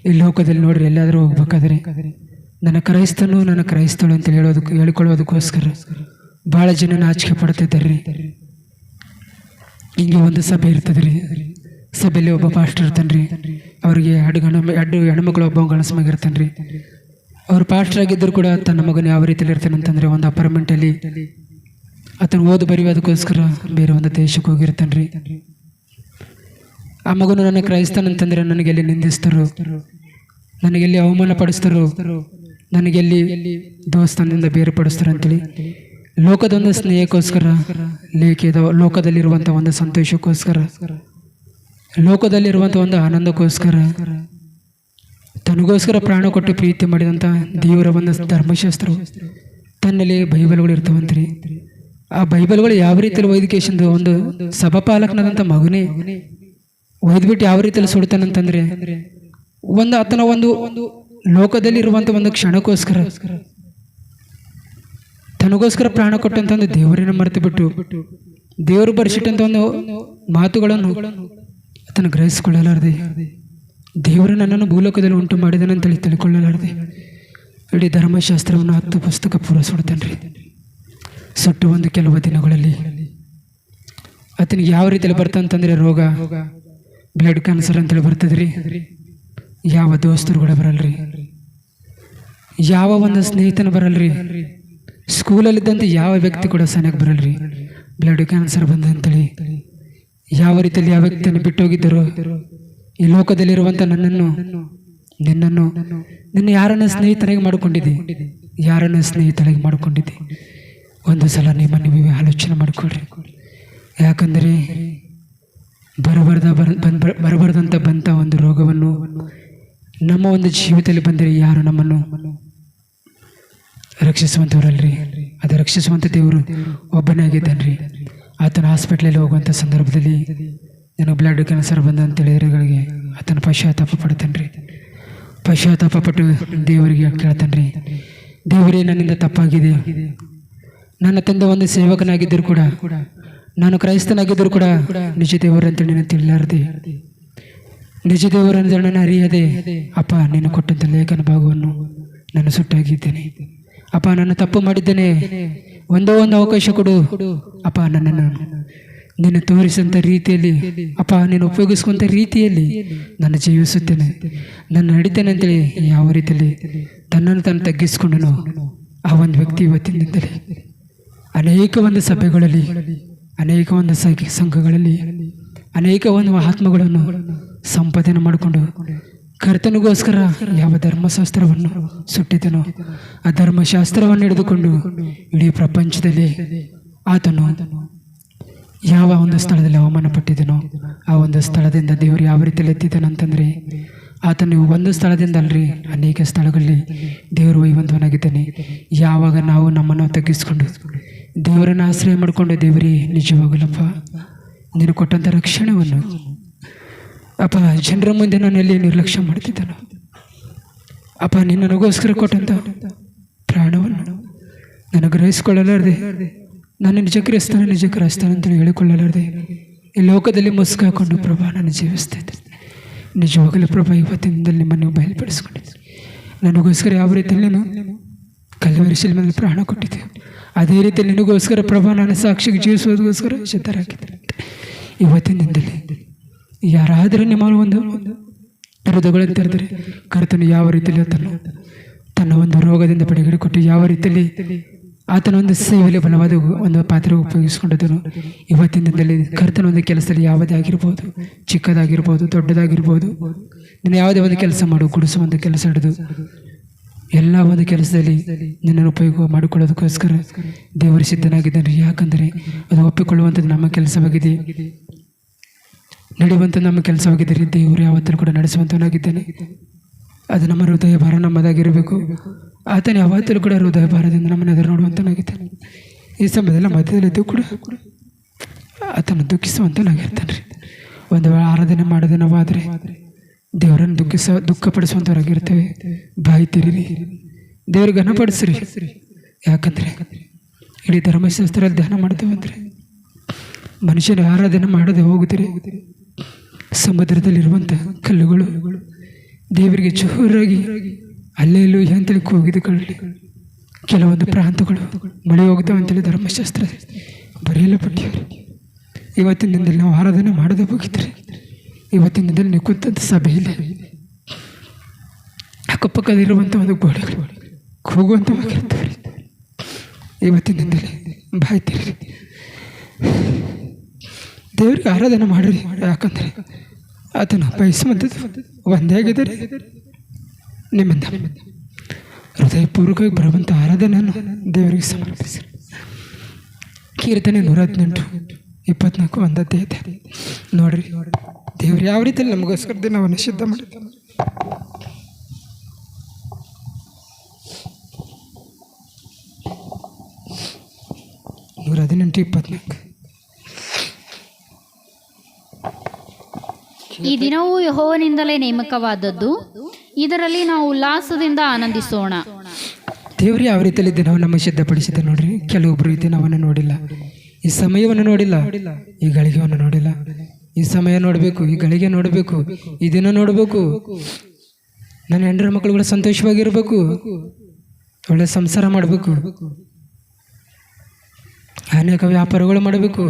ಈ ಲೋಕದಲ್ಲಿ ನೋಡ್ರಿ, ಎಲ್ಲಾದರೂ ಹೋಗ್ಬೇಕಾದ್ರೆ ನನ್ನ ಕ್ರೈಸ್ತನು, ನನ್ನ ಕ್ರೈಸ್ತಳು ಅಂತ ಹೇಳಿಕೊಳ್ಳೋದಕ್ಕೋಸ್ಕರ ಭಾಳ ಜನ ನಾಚಿಕೆ ಪಡ್ತಿದ್ದಾರೆ. ಹಿಂಗೆ ಒಂದು ಸಭೆ ಇರ್ತದೆ ರೀ. ಸಭೆಯಲ್ಲಿ ಒಬ್ಬ ಪಾಸ್ಟರ್ ಇರ್ತಾನೆ ರೀ. ಅವ್ರಿಗೆ ಎರಡು ಹೆಣ್ಮಕ್ಳು, ಒಬ್ಬ ಗಣಸ ಮಗ ಇರ್ತಾನೆ ರೀ. ಅವ್ರು ಪಾಸ್ಟರ್ ಆಗಿದ್ದರೂ ಕೂಡ ತನ್ನ ಮಗನ ಯಾವ ರೀತಿಯಲ್ಲಿ ಇರ್ತಾನೆ ಅಂತಂದರೆ, ಒಂದು ಅಪಾರ್ಟ್ಮೆಂಟಲ್ಲಿ ಆತನು ಓದು ಬರೆಯೋದಕ್ಕೋಸ್ಕರ ಬೇರೆ ಒಂದು ದೇಶಕ್ಕೆ ಹೋಗಿರ್ತಾನೆ ರೀ. ಆ ಮಗನು ನನ್ನ ಕ್ರೈಸ್ತನಂತಂದರೆ ನನಗೆಲ್ಲಿ ನಿಂದಿಸ್ತಾರೋ, ನನಗೆಲ್ಲಿ ಅವಮಾನ ಪಡಿಸ್ತಾರೋ, ನನಗೆಲ್ಲಿ ದೇವಸ್ಥಾನದಿಂದ ಬೇರ್ಪಡಿಸ್ತಾರೆ ಅಂತೇಳಿ ಲೋಕದೊಂದು ಸ್ನೇಹಕ್ಕೋಸ್ಕರ, ಲೋಕದಲ್ಲಿರುವಂಥ ಒಂದು ಸಂತೋಷಕ್ಕೋಸ್ಕರ, ಲೋಕದಲ್ಲಿರುವಂಥ ಒಂದು ಆನಂದಕ್ಕೋಸ್ಕರ ತನಗೋಸ್ಕರ ಪ್ರಾಣ ಕೊಟ್ಟು ಪ್ರೀತಿ ಮಾಡಿದಂಥ ದೇವರ ಒಂದು ಧರ್ಮಶಾಸ್ತ್ರ ತನ್ನಲ್ಲಿ ಬೈಬಲ್ಗಳು ಇರ್ತಾವಂತ್ರಿ. ಆ ಬೈಬಲ್ಗಳು ಯಾವ ರೀತಿಯಲ್ಲಿ ವೈದ್ಯಕೇಶಂದು ಒಂದು ಸಭಾಪಾಲಕನಾದಂಥ ಮಗನೇ ಒಯ್ದುಬಿಟ್ಟು ಯಾವ ರೀತಿಯಲ್ಲಿ ಸುಡ್ತಾನಂತಂದರೆ, ಆತನ ಒಂದು ಲೋಕದಲ್ಲಿರುವಂಥ ಒಂದು ಕ್ಷಣಕ್ಕೋಸ್ಕರ ತನಗೋಸ್ಕರ ಪ್ರಾಣ ಕೊಟ್ಟಂತ ದೇವರನ್ನ ಮರೆತು ಬಿಟ್ಟು ದೇವರು ಬರೆಸಿಟ್ಟಂಥ ಒಂದು ಮಾತುಗಳನ್ನು ಆತನ ಗ್ರಹಿಸಿಕೊಳ್ಳಲಾರದೆ, ದೇವರು ನನ್ನನ್ನು ಭೂಲೋಕದಲ್ಲಿ ಉಂಟು ಮಾಡಿದನಂತೇಳಿ ತಿಳ್ಕೊಳ್ಳಲಾರದೆ ಇಡೀ ಧರ್ಮಶಾಸ್ತ್ರವನ್ನು 10 ಪುಸ್ತಕ ಪೂರ ಸುಡ್ತಾನೆ ರೀ. ಸುಟ್ಟು ಒಂದು ಕೆಲವು ದಿನಗಳಲ್ಲಿ ಆತನಿಗೆ ಯಾವ ರೀತಿಯಲ್ಲಿ ಬರ್ತಂತಂದರೆ ರೋಗ, ಬ್ಲಡ್ ಕ್ಯಾನ್ಸರ್ ಅಂತೇಳಿ ಬರ್ತದೆ ರೀ. ಯಾವ ದೋಸ್ತರು ಕೂಡ ಬರಲ್ರಿ, ಯಾವ ಒಂದು ಸ್ನೇಹಿತನ ಬರಲ್ರಿ, ಸ್ಕೂಲಲ್ಲಿದ್ದಂಥ ಯಾವ ವ್ಯಕ್ತಿ ಕೂಡ ಸನಿಯಾಗಿ ಬರಲ್ರಿ. ಬ್ಲಡ್ ಕ್ಯಾನ್ಸರ್ ಬಂದಂತೇಳಿ ಯಾವ ರೀತಿಯಲ್ಲಿ ಯಾವ ವ್ಯಕ್ತಿಯನ್ನು ಬಿಟ್ಟು ಹೋಗಿದ್ದರೋ, ಈ ಲೋಕದಲ್ಲಿರುವಂಥ ನಿನ್ನ ಯಾರನ್ನ ಸ್ನೇಹಿತರಾಗಿ ಮಾಡಿಕೊಂಡಿದ್ದೆ, ಯಾರನ್ನ ಸ್ನೇಹಿತರಾಗಿ ಮಾಡಿಕೊಂಡಿದ್ದೆ, ಒಂದು ಸಲ ನೀವು ಆಲೋಚನೆ ಮಾಡಿಕೊಡ್ರಿ. ಯಾಕಂದರೆ ಬರಬಾರ್ದಂತ ಬಂತ ಒಂದು ರೋಗವನ್ನು ನಮ್ಮ ಒಂದು ಜೀವಿತದಲ್ಲಿ ಬಂದರೆ ಯಾರು ನಮ್ಮನ್ನು ರಕ್ಷಿಸುವಂಥವ್ರಲ್ರಿ. ಅದು ರಕ್ಷಿಸುವಂಥ ದೇವರು ಒಬ್ಬನೇ ಆಗಿದ್ದಾನ್ರಿ. ಆತನ ಹಾಸ್ಪಿಟ್ಲಲ್ಲಿ ಹೋಗುವಂಥ ಸಂದರ್ಭದಲ್ಲಿ ನನಗೆ ಬ್ಲಡ್ ಕ್ಯಾನ್ಸರ್ ಬಂದಂತೇಳಿದ್ರಗಳಿಗೆ ಆತನ ಪಶ್ಚಾತ್ತಾಪ ಪಡ್ತಾನೆ ರೀ. ಪಶ್ಚಾತ್ತಾಪ ಪಟ್ಟು ದೇವರಿಗೆ ಕೇಳ್ತಾನೆ ರೀ, ದೇವರೇ ನನ್ನಿಂದ ತಪ್ಪಾಗಿದೆ, ನನ್ನ ತಂದೆ ಒಂದು ಸೇವಕನಾಗಿದ್ದರೂ ಕೂಡ, ನಾನು ಕ್ರೈಸ್ತನಾಗಿದ್ದರೂ ಕೂಡ ನಿಜ ದೇವರಂತೇಳಿ ನಾನು ತಿಳಿಲಾರದೆ, ನಿಜ ದೇವರಂತ ನಾನು ಅರಿಯದೆ ಅಪ್ಪ ನೀನು ಕೊಟ್ಟಂಥ ಲೇಖನ ಭಾಗವನ್ನು ನಾನು ಸುಟ್ಟಾಗಿದ್ದೇನೆ. ಅಪ್ಪ ನಾನು ತಪ್ಪು ಮಾಡಿದ್ದೇನೆ, ಒಂದೋ ಒಂದು ಅವಕಾಶ ಕೊಡು ಅಪ್ಪ, ನನ್ನನ್ನು ನೀನು ತೋರಿಸಂಥ ರೀತಿಯಲ್ಲಿ ಅಪ್ಪ, ನೀನು ಉಪಯೋಗಿಸುವಂಥ ರೀತಿಯಲ್ಲಿ ನಾನು ಜೀವಿಸುತ್ತೇನೆ, ನಾನು ನಡೀತೇನೆ ಅಂತೇಳಿ ಯಾವ ರೀತಿಯಲ್ಲಿ ತನ್ನನ್ನು ತಾನು ತಗ್ಗಿಸ್ಕೊಂಡನು ಆ ಒಂದು ವ್ಯಕ್ತಿ ಇವತ್ತಿನಿಂದಲೇ ಅನೇಕ ಒಂದು ಸಭೆಗಳಲ್ಲಿ, ಅನೇಕ ಒಂದು ಸಂಘಗಳಲ್ಲಿ, ಅನೇಕ ಒಂದು ಆತ್ಮಗಳನ್ನು ಸಂಪಾದನೆ ಮಾಡಿಕೊಂಡು ಕರ್ತನಿಗೋಸ್ಕರ ಯಾವ ಧರ್ಮಶಾಸ್ತ್ರವನ್ನು ಸುಟ್ಟಿದನೋ ಆ ಧರ್ಮಶಾಸ್ತ್ರವನ್ನು ಹಿಡಿದುಕೊಂಡು ಇಡೀ ಪ್ರಪಂಚದಲ್ಲಿ ಆತನು ಯಾವ ಒಂದು ಸ್ಥಳದಲ್ಲಿ ಅವಮಾನ ಪಟ್ಟಿದನೋ ಆ ಒಂದು ಸ್ಥಳದಿಂದ ದೇವರು ಯಾವ ರೀತಿಯಲ್ಲಿ ಎತ್ತಿದ್ದಾನಂತಂದರೆ, ಆತನು ಒಂದು ಸ್ಥಳದಿಂದ ಅಲ್ರಿ ಅನೇಕ ಸ್ಥಳಗಳಲ್ಲಿ ದೇವರು ಒಯ್ಯುವಂತವನಾಗಿದ್ದಾನೆ. ಯಾವಾಗ ನಾವು ನಮ್ಮನ್ನು ತಗ್ಗಿಸ್ಕೊಂಡು ದೇವರನ್ನು ಆಶ್ರಯ ಮಾಡಿಕೊಂಡು ದೇವರೇ ನಿಜವಾಗಲಪ್ಪ ನೀನು ಕೊಟ್ಟಂಥ ರಕ್ಷಣೆಯನ್ನು ಅಪ್ಪ ಜನರ ಮುಂದೆ ನಾನು ಎಲ್ಲಿ ನಿರ್ಲಕ್ಷ್ಯ ಮಾಡ್ತಿದ್ದನು ಅಪ್ಪ ನೀನು ನನಗೋಸ್ಕರ ಕೊಟ್ಟಂಥ ಪ್ರಾಣವನ್ನು ನಾನು ಗ್ರಹಿಸ್ಕೊಳ್ಳಲಾರ್ದೆ ನಾನು ನಿಜ ಕ್ರೈಸ್ತಾನ ಅಂತೇಳಿ ಹೇಳಿಕೊಳ್ಳಲಾರ್ದೆ ಈ ಲೋಕದಲ್ಲಿ ಮುಸುಕು ಹಾಕೊಂಡು ಪ್ರಭಾ ನಾನು ಜೀವಿಸ್ತಾ ಇದ್ದೆ. ನಿಜವಾಗಲೂ ಪ್ರಭಾ ಇವತ್ತಿನಿಂದಲೇ ನಿಮ್ಮನ್ನು ಬಯಲುಪಡಿಸ್ಕೊಂಡಿದ್ದೆ. ನನಗೋಸ್ಕರ ಯಾವ ರೀತಿಯಲ್ಲಿ ನೀನು ಕಲ್ವರಿ ಶಿಲುಬೆಯಲ್ಲಿ ಪ್ರಾಣ ಕೊಟ್ಟಿದ್ದೆ, ಅದೇ ರೀತಿಯಲ್ಲಿ ನಿನಗೋಸ್ಕರ ಪ್ರಭಾ ನಾನು ಸಾಕ್ಷಿಗೆ ಜೀವಿಸೋದಕ್ಕೋಸ್ಕರ ಸಿದ್ಧರಾಗಿದ್ದೆ. ಇವತ್ತಿನಿಂದಲೇ ಯಾರಾದರೂ ನಿಮ್ಮ ಒಂದು ಹೃದಯಗಳನ್ನು ತೆರೆದರೆ ಕರ್ತನು ಯಾವ ರೀತಿಯಲ್ಲಿ ತನ್ನ ಒಂದು ರೋಗದಿಂದ ಬಿಡುಗಡೆ ಕೊಟ್ಟು ಯಾವ ರೀತಿಯಲ್ಲಿ ಆತನ ಒಂದು ಸೇವೆಯಲ್ಲಿ ಬಲವಾದ ಒಂದು ಪಾತ್ರೆ ಉಪಯೋಗಿಸ್ಕೊಂಡಿದ್ದನು. ಇವತ್ತಿನಿಂದಲೇ ಕರ್ತನ ಒಂದು ಕೆಲಸದಲ್ಲಿ ಯಾವುದೇ ಆಗಿರ್ಬೋದು, ಚಿಕ್ಕದಾಗಿರ್ಬೋದು, ದೊಡ್ಡದಾಗಿರ್ಬೋದು, ನೀನು ಯಾವುದೇ ಒಂದು ಕೆಲಸ ಮಾಡು, ಗುಡಿಸೋ ಒಂದು ಕೆಲಸ ಹಿಡಿದು ಎಲ್ಲ ಒಂದು ಕೆಲಸದಲ್ಲಿ ನಿನ್ನನ್ನು ಉಪಯೋಗ ಮಾಡಿಕೊಳ್ಳೋದಕ್ಕೋಸ್ಕರ ದೇವರು ಸಿದ್ಧನಾಗಿದ್ದಾನೆ. ಯಾಕಂದರೆ ಅದು ಒಪ್ಪಿಕೊಳ್ಳುವಂಥದ್ದು ನಮ್ಮ ಕೆಲಸವಾಗಿದೆ, ನಡೆಯುವಂಥ ನಮ್ಮ ಕೆಲಸವಾಗಿದೆ ರೀ. ದೇವರು ಯಾವತ್ತೂ ಕೂಡ ನಡೆಸುವಂಥವನಾಗಿದ್ದಾನೆ. ಅದು ನಮ್ಮ ಹೃದಯ ಭಾರ ನಮ್ಮದಾಗಿರಬೇಕು. ಆತನ ಯಾವತ್ತೂ ಕೂಡ ಹೃದಯ ಭಾರದಿಂದ ನಮ್ಮನ್ನು ಎದುರು ನೋಡುವಂಥನಾಗಿದ್ದಾನೆ. ಈ ಸಮಯದಲ್ಲಿ ಮಧ್ಯದಲ್ಲಿದ್ದು ಕೂಡ ಆತನ ದುಃಖಿಸುವಂಥನಾಗಿರ್ತಾನೆ ರೀ. ಒಂದು ವೇಳೆ ಆರಾಧನೆ ಮಾಡೋದೇ ನಾವಾದರೆ ದೇವರನ್ನು ದುಃಖಪಡಿಸುವಂಥವ್ರಾಗಿರ್ತೇವೆ. ಬಾಯಿ ತಿರಿರಿ, ದೇವ್ರಿಗೆ ಘನಪಡಿಸ್ರಿ. ಯಾಕಂದರೆ ಇಡೀ ಧರ್ಮಶಾಸ್ತ್ರದಲ್ಲಿ ಧ್ಯಾನ ಮಾಡ್ತೇವೆ ಅಂದರೆ ಮನುಷ್ಯನ ಆರಾಧನೆ ಮಾಡದೆ ಹೋಗುತ್ತೀರಿ. ಸಮುದ್ರದಲ್ಲಿರುವಂಥ ಕಲ್ಲುಗಳು ದೇವರಿಗೆ ಜೋರಾಗಿ ಅಲ್ಲೆಲ್ಲೂ ಅಂತೇಳಿ ಕೂಗಿದು ಕೊಳ್ಳಿ. ಕೆಲವೊಂದು ಪ್ರಾಂತಗಳು ಮಳೆ ಹೋಗ್ತಾವೆ ಅಂತೇಳಿ ಧರ್ಮಶಾಸ್ತ್ರ ಬರೆಯಲ್ಪಟ್ಟಿವೆ. ಇವತ್ತಿನಿಂದಲೇ ನಾವು ಆರಾಧನೆ ಮಾಡದೆ ಹೋಗಿದ್ರಿ. ಇವತ್ತಿನಿಂದಲೇ ನೀವು ಕೂತಂಥ ಸಭೆಯಲ್ಲಿ ಅಕ್ಕಪಕ್ಕದಲ್ಲಿರುವಂಥ ಒಂದು ಗೋಡೆಗಳು ಕೂಗುವಂಥವಾಗಿರ್ತವೆ. ಇವತ್ತಿನಿಂದಲೇ ಬಾಯ್ತೀರಿ, ದೇವರಿಗೆ ಆರಾಧನೆ ಮಾಡಿರಿ. ಯಾಕಂದರೆ ಆತನು ಬಯಸುವಂಥದ್ದು ಒಂದೇ ಆಗಿದ್ದಾರೆ. ನಿಮ್ಮಿಂದ ಹೃದಯಪೂರ್ವಕವಾಗಿ ಬರುವಂಥ ಆರಾಧನೆಯನ್ನು ದೇವರಿಗೆ ಸಮರ್ಪಿಸಿ. ಕೀರ್ತನೆ 118:24 ಒಂದದ್ದೇ ಇದೆ ನೋಡ್ರಿ. ದೇವರು ಯಾವ ರೀತಿಯಲ್ಲಿ ನಮಗೋಸ್ಕರ ದಿನವನ್ನು ಸಿದ್ಧ ಮಾಡಿದ್ದಾನೆ. ಈ ದಿನವೂ ಯೆಹೋವನಿಂದಲೇ ನೇಮಕವಾದದ್ದು, ಇದರಲ್ಲಿ ನಾವು ಉಲ್ಲಾಸದಿಂದ ಆನಂದಿಸೋಣ. ದೇವರು ಯಾವ ರೀತಿಯಲ್ಲಿ ದಿನವನ್ನು ನಮಗೆ ಸಿದ್ಧಪಡಿಸಿದ್ದ ನೋಡ್ರಿ. ಕೆಲವೊಬ್ಬರು ಈ ದಿನವನ್ನು ನೋಡಿಲ್ಲ, ಈ ಸಮಯವನ್ನು ನೋಡಿಲ್ಲ, ಈ ಗಳಿಗೆಯನ್ನು ನೋಡಿಲ್ಲ. ಈ ಸಮಯ ನೋಡಬೇಕು, ಈ ಗಳಿಗೆ ನೋಡಬೇಕು, ಈ ದಿನ ನೋಡಬೇಕು. ನನ್ನ ಹೆಂಡರ ಮಕ್ಕಳುಗಳು ಸಂತೋಷವಾಗಿರಬೇಕು, ಒಳ್ಳೆ ಸಂಸಾರ ಮಾಡಬೇಕು, ಅನೇಕ ವ್ಯಾಪಾರಗಳು ಮಾಡಬೇಕು,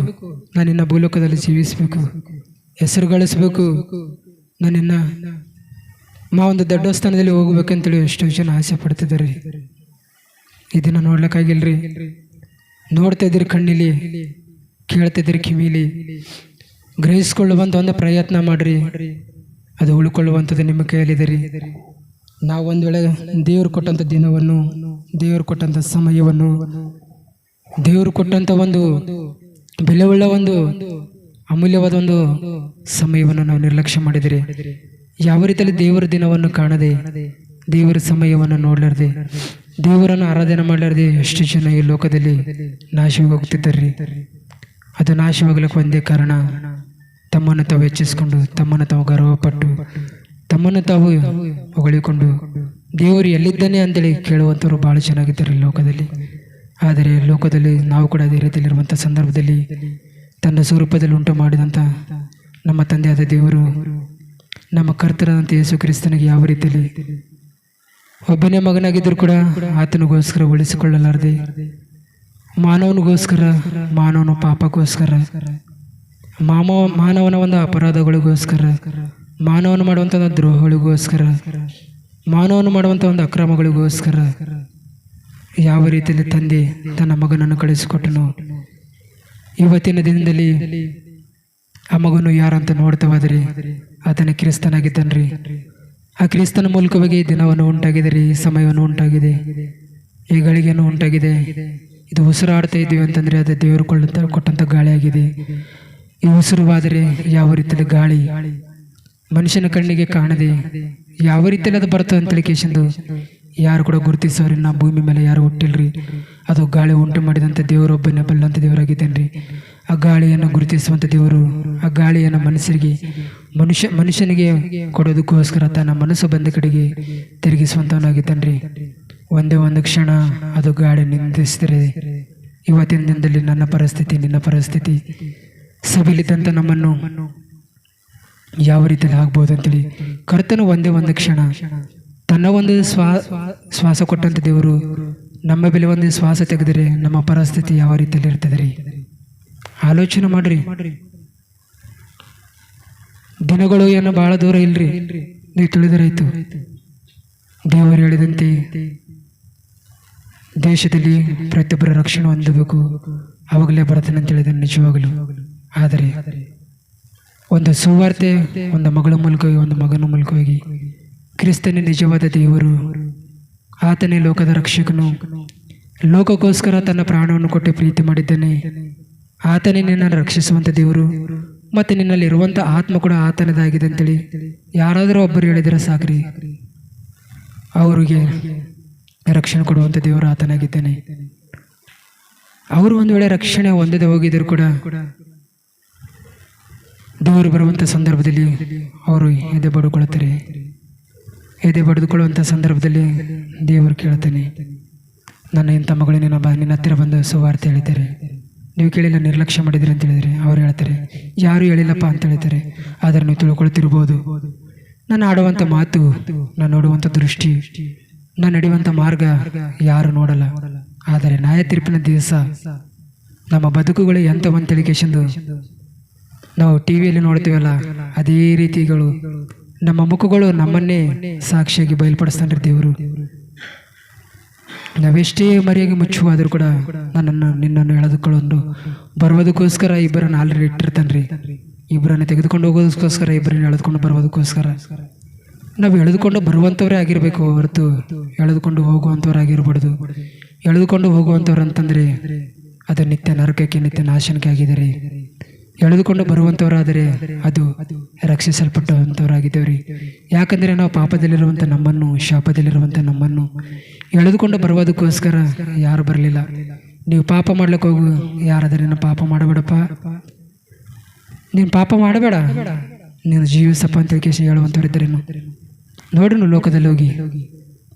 ನಾನಿನ್ನ ಭೂಲೋಕದಲ್ಲಿ ಜೀವಿಸಬೇಕು, ಹೆಸರು ಗಳಿಸಬೇಕು, ನಾನಿನ್ನ ಒಂದು ದೊಡ್ಡ ಸ್ಥಾನದಲ್ಲಿ ಹೋಗ್ಬೇಕಂತೇಳಿ ಎಷ್ಟೋ ಜನ ಆಸೆ ಪಡ್ತಿದ್ದಾರೆ. ಇದನ್ನು ನೋಡ್ಲಿಕ್ಕಾಗಿಲ್ರಿ. ನೋಡ್ತಾ ಇದ್ದೀರಿ ಕಣ್ಣಿಲಿ, ಕೇಳ್ತಿದ್ದೀರಿ ಕಿವಿಲಿ, ಗ್ರಹಿಸ್ಕೊಳ್ಳುವಂಥ ಒಂದು ಪ್ರಯತ್ನ ಮಾಡಿರಿ. ಅದು ಉಳ್ಕೊಳ್ಳುವಂಥದ್ದು ನಿಮ್ಮ ಕೈಯಲ್ಲಿದೆ ರೀ. ನಾವು ಒಂದು ವೇಳೆ ದೇವರು ಕೊಟ್ಟಂಥ ದಿನವನ್ನು, ದೇವರು ಕೊಟ್ಟಂಥ ಸಮಯವನ್ನು, ದೇವರು ಕೊಟ್ಟಂಥ ಒಂದು ಬೆಲೆಯುಳ್ಳ ಒಂದು ಅಮೂಲ್ಯವಾದ ಒಂದು ಸಮಯವನ್ನು ನಾವು ನಿರ್ಲಕ್ಷ್ಯ ಮಾಡಿದರೆ, ಯಾವ ರೀತಿಯಲ್ಲಿ ದೇವರ ದಿನವನ್ನು ಕಾಣದೆ, ದೇವರ ಸಮಯವನ್ನು ನೋಡಲಾರ್ದೆ, ದೇವರನ್ನು ಆರಾಧನೆ ಮಾಡಲಾರ್ದೆ ಎಷ್ಟು ಜನ ಈ ಲೋಕದಲ್ಲಿ ನಾಶವಾಗಿ ಹೋಗ್ತಿದ್ದಾರೆ. ಅದು ನಾಶವಾಗಲಿಕ್ಕೆ ಒಂದೇ ಕಾರಣ, ತಮ್ಮನ್ನು ತಾವು ಹೆಚ್ಚಿಸ್ಕೊಂಡು, ತಮ್ಮನ್ನು ತಾವು ಗರ್ವಪಟ್ಟು, ತಮ್ಮನ್ನು ತಾವು ಹೊಗಳಿಕೊಂಡು ದೇವರು ಎಲ್ಲಿದ್ದಾನೆ ಅಂತೇಳಿ ಕೇಳುವಂಥವ್ರು ಭಾಳ ಚೆನ್ನಾಗಿದ್ದಾರೆ ಈ ಲೋಕದಲ್ಲಿ. ಆದರೆ ಲೋಕದಲ್ಲಿ ನಾವು ಕೂಡ ಅದೇ ರೀತಿಯಲ್ಲಿರುವಂಥ ಸಂದರ್ಭದಲ್ಲಿ ತನ್ನ ಸ್ವರೂಪದಲ್ಲಿ ಉಂಟು ಮಾಡಿದಂಥ ನಮ್ಮ ತಂದೆಯಾದ ದೇವರು, ನಮ್ಮ ಕರ್ತನಾದಂಥ ಯೇಸು ಕ್ರಿಸ್ತನಿಗೆ ಯಾವ ರೀತಿಯಲ್ಲಿ ಒಬ್ಬನೇ ಮಗನಾಗಿದ್ದರೂ ಕೂಡ ಆತನಿಗೋಸ್ಕರ ಉಳಿಸಿಕೊಳ್ಳಲಾರದೆ, ಮಾನವನಿಗೋಸ್ಕರ, ಮಾನವನ ಪಾಪಕ್ಕೋಸ್ಕರ, ಮಾನವನ ಒಂದು ಅಪರಾಧಗಳಿಗೋಸ್ಕರ, ಮಾನವನು ಮಾಡುವಂಥ ಒಂದು ದ್ರೋಹಗಳಿಗೋಸ್ಕರ, ಮಾನವನು ಮಾಡುವಂಥ ಒಂದು ಅಕ್ರಮಗಳಿಗೋಸ್ಕರ ಯಾವ ರೀತಿಯಲ್ಲಿ ತಂದೆ ತನ್ನ ಮಗನನ್ನು ಕಳಿಸಿಕೊಟ್ಟನು. ಇವತ್ತಿನ ದಿನದಲ್ಲಿ ಆ ಮಗನು ಯಾರಂತ ನೋಡ್ತಾವಾದರೆ ಆತನ ಕ್ರಿಸ್ತನಾಗಿದ್ದಾನ್ರಿ. ಆ ಕ್ರಿಸ್ತನ ಮೂಲಕವಾಗಿ ದಿನವನ್ನು ಉಂಟಾಗಿದೆ ರೀ, ಸಮಯವನ್ನು ಉಂಟಾಗಿದೆ, ಈ ಗಳಿಗೆಯನ್ನು ಉಂಟಾಗಿದೆ. ಇದು ಉಸಿರಾಡ್ತಾ ಇದ್ದೀವಿ ಅಂತಂದರೆ ಅದು ದೇವರು ಕೊಟ್ಟಂಥ ಗಾಳಿ ಆಗಿದೆ. ಈ ಉಸಿರುವಾದರೆ ಯಾವ ರೀತಿಯಲ್ಲಿ ಗಾಳಿ ಮನುಷ್ಯನ ಕಣ್ಣಿಗೆ ಕಾಣದೆ ಯಾವ ರೀತಿಯಲ್ಲಿ ಅದು ಬರ್ತದೆ ಅಂತೇಳಿ ಕೇಶಂದು ಯಾರು ಕೂಡ ಗುರುತಿಸೋರಿ ನಾ ಭೂಮಿ ಮೇಲೆ ಯಾರು ಹುಟ್ಟಿಲ್ರಿ, ಅದು ಗಾಳಿ ಉಂಟು ಮಾಡಿದಂಥ ದೇವರೊಬ್ಬನೇ ಬಲ್ಲಂಥ ದೇವರಾಗಿದ್ದೇನೆ ರೀ. ಆ ಗಾಳಿಯನ್ನು ಗುರುತಿಸುವಂಥ ದೇವರು, ಆ ಗಾಳಿಯನ್ನು ಮನುಷ್ಯನಿಗೆ ಕೊಡೋದಕ್ಕೋಸ್ಕರ ತನ್ನ ಮನಸ್ಸು ಬಂದ ಕಡೆಗೆ ತಿರುಗಿಸುವಂಥವನಾಗಿದ್ದಾನೆ ರೀ. ಒಂದೇ ಒಂದು ಕ್ಷಣ ಅದು ಗಾಳಿ ನಿಂದಿಸಿದರೆ ಇವತ್ತಿನ ದಿನದಲ್ಲಿ ನನ್ನ ಪರಿಸ್ಥಿತಿ, ನಿನ್ನ ಪರಿಸ್ಥಿತಿ, ಸಭೆಯಲ್ಲಿದ್ದಂಥ ನಮ್ಮನ್ನು ಯಾವ ರೀತಿಯಲ್ಲಿ ಆಗ್ಬೋದು ಅಂತೇಳಿ ಕರ್ತನು ಒಂದೇ ಒಂದು ಕ್ಷಣ ತನ್ನ ಒಂದು ಶ್ವಾಸ ಕೊಟ್ಟಂಥ ದೇವರು ನಮ್ಮ ಬೆಲೆ ಒಂದು ಶ್ವಾಸ ತೆಗೆದರೆ ನಮ್ಮ ಪರಿಸ್ಥಿತಿ ಯಾವ ರೀತಿಯಲ್ಲಿ ಇರ್ತದೆ ರೀ. ಆಲೋಚನೆ ಮಾಡ್ರಿ. ದಿನಗಳು ಏನು ಭಾಳ ದೂರ ಇಲ್ರಿ, ನೀವು ತಿಳಿದರಾಯ್ತು. ದೇವರು ಹೇಳಿದಂತೆ ದೇಶದಲ್ಲಿ ಪ್ರತಿಯೊಬ್ಬರ ರಕ್ಷಣೆ ಹೊಂದಬೇಕು, ಅವಾಗಲೇ ಬರ್ತೇನೆ ಅಂತ ಹೇಳಿದ ನಿಜವಾಗಲು. ಆದರೆ ಒಂದು ಸುವಾರ್ತೆ ಒಂದು ಮಗಳ ಮೂಲಕವಾಗಿ, ಒಂದು ಮಗನ ಮೂಲಕವಾಗಿ ಕ್ರಿಸ್ತನೇ ನಿಜವಾದ ದೇವರು, ಆತನೇ ಲೋಕದ ರಕ್ಷಕನು, ಲೋಕಕ್ಕೋಸ್ಕರ ತನ್ನ ಪ್ರಾಣವನ್ನು ಕೊಟ್ಟು ಪ್ರೀತಿ ಮಾಡಿದ್ದಾನೆ. ಆತನೇ ನಿನ್ನನ್ನು ರಕ್ಷಿಸುವಂಥ ದೇವರು ಮತ್ತು ನಿನ್ನಲ್ಲಿರುವಂಥ ಆತ್ಮ ಕೂಡ ಆತನದಾಗಿದೆ ಅಂತೇಳಿ ಯಾರಾದರೂ ಒಬ್ಬರು ಹೇಳಿದರೆ ಸಾಕ್ರಿ, ಅವರಿಗೆ ರಕ್ಷಣೆ ಕೊಡುವಂಥ ದೇವರು ಆತನಾಗಿದ್ದಾನೆ. ಅವರು ಒಂದು ವೇಳೆ ರಕ್ಷಣೆ ಹೊಂದದೆ ಹೋಗಿದ್ರು ಕೂಡ ದೇವರು ಬರುವಂಥ ಸಂದರ್ಭದಲ್ಲಿ ಅವರು ಎದೆ ಬಡಿಕೊಳ್ಳುತ್ತಾರೆ. ಎದೆ ಬಡಿದುಕೊಳ್ಳುವಂಥ ಸಂದರ್ಭದಲ್ಲಿ ದೇವರು ಕೇಳ್ತಾನೆ, ನನ್ನ ಇಂಥ ಮಗಳು ನಿನ್ನ ಹತ್ತಿರ ಬಂದು ಸುವಾರ್ತೆ ಹೇಳಿದ್ದಾರೆ, ನೀವು ಕೇಳಿಲ್ಲ, ನಿರ್ಲಕ್ಷ್ಯ ಮಾಡಿದ್ರಿ ಅಂತ ಹೇಳಿದರೆ ಅವ್ರು ಹೇಳ್ತಾರೆ, ಯಾರು ಹೇಳಿಲ್ಲಪ್ಪ ಅಂತ ಹೇಳ್ತಾರೆ. ಆದರೆ ನೀವು ತಿಳ್ಕೊಳ್ತಿರ್ಬೋದು, ನಾನು ಆಡುವಂಥ ಮಾತು, ನಾನು ನೋಡುವಂಥ ದೃಷ್ಟಿ, ನಾನು ನಡೆಯುವಂಥ ಮಾರ್ಗ ಯಾರು ನೋಡಲ್ಲ. ಆದರೆ ನ್ಯಾಯ ತೀರ್ಪಿನ ದಿವಸ ನಮ್ಮ ಬದುಕುಗಳು ಎಂಥವಂತೇಳಿ ಕೇಶಂದು ನಾವು ಟಿ ವಿಯಲ್ಲಿ ನೋಡ್ತೀವಲ್ಲ, ಅದೇ ರೀತಿಗಳು ನಮ್ಮ ಮುಖಗಳು ನಮ್ಮನ್ನೇ ಸಾಕ್ಷಿಯಾಗಿ ಬಯಲ್ಪಡಿಸ್ತಾನೆ ದೇವರು. ನಾವೆಷ್ಟೇ ಮರೆಯಾಗಿ ಮುಚ್ಚುವಾದರೂ ಕೂಡ ನಿನ್ನನ್ನು ಎಳೆದುಕೊಂಡು ಬರುವುದಕ್ಕೋಸ್ಕರ ಇಬ್ಬರನ್ನು ಆಲ್ರೆಡಿ ಇಟ್ಟಿರ್ತಾನೆ ರೀ. ಇಬ್ಬರನ್ನು ತೆಗೆದುಕೊಂಡು ಹೋಗೋದಕ್ಕೋಸ್ಕರ, ಇಬ್ಬರನ್ನು ಎಳೆದುಕೊಂಡು ಬರುವುದಕ್ಕೋಸ್ಕರ ನಾವು ಎಳೆದುಕೊಂಡು ಬರುವಂಥವರೇ ಆಗಿರಬೇಕು ಹೊರತು ಎಳೆದುಕೊಂಡು ಹೋಗುವಂಥವ್ರಾಗಿರ್ಬಾರ್ದು. ಎಳೆದುಕೊಂಡು ಹೋಗುವಂಥವ್ರು ಅಂತಂದರೆ ಅದು ನಿತ್ಯ ನರಕಕ್ಕೆ, ನಿತ್ಯ ನಾಶನಕ್ಕೆ ಆಗಿದ್ದಾರೆ. ಎಳೆದುಕೊಂಡು ಬರುವಂಥವರಾದರೆ ಅದು ರಕ್ಷಿಸಲ್ಪಟ್ಟಂಥವರಾಗಿದ್ದೇವೆ ರೀ. ಯಾಕಂದರೆ ನಾವು ಪಾಪದಲ್ಲಿರುವಂಥ ನಮ್ಮನ್ನು, ಶಾಪದಲ್ಲಿರುವಂಥ ನಮ್ಮನ್ನು ಎಳೆದುಕೊಂಡು ಬರುವುದಕ್ಕೋಸ್ಕರ ಯಾರು ಬರಲಿಲ್ಲ. ನೀವು ಪಾಪ ಮಾಡ್ಲಿಕ್ಕೆ ಹೋಗು, ಯಾರಾದರೆ ನೀನು ಪಾಪ ಮಾಡಬೇಡಪ್ಪ, ನೀನು ಪಾಪ ಮಾಡಬೇಡ, ನೀನು ಜೀವಿಸಪ್ಪ ಅಂತ ಕೇಸಿ ಹೇಳುವಂಥವ್ರಿದ್ದರೇನು ನೋಡ್ರಿ. ಲೋಕದಲ್ಲಿ ಹೋಗಿ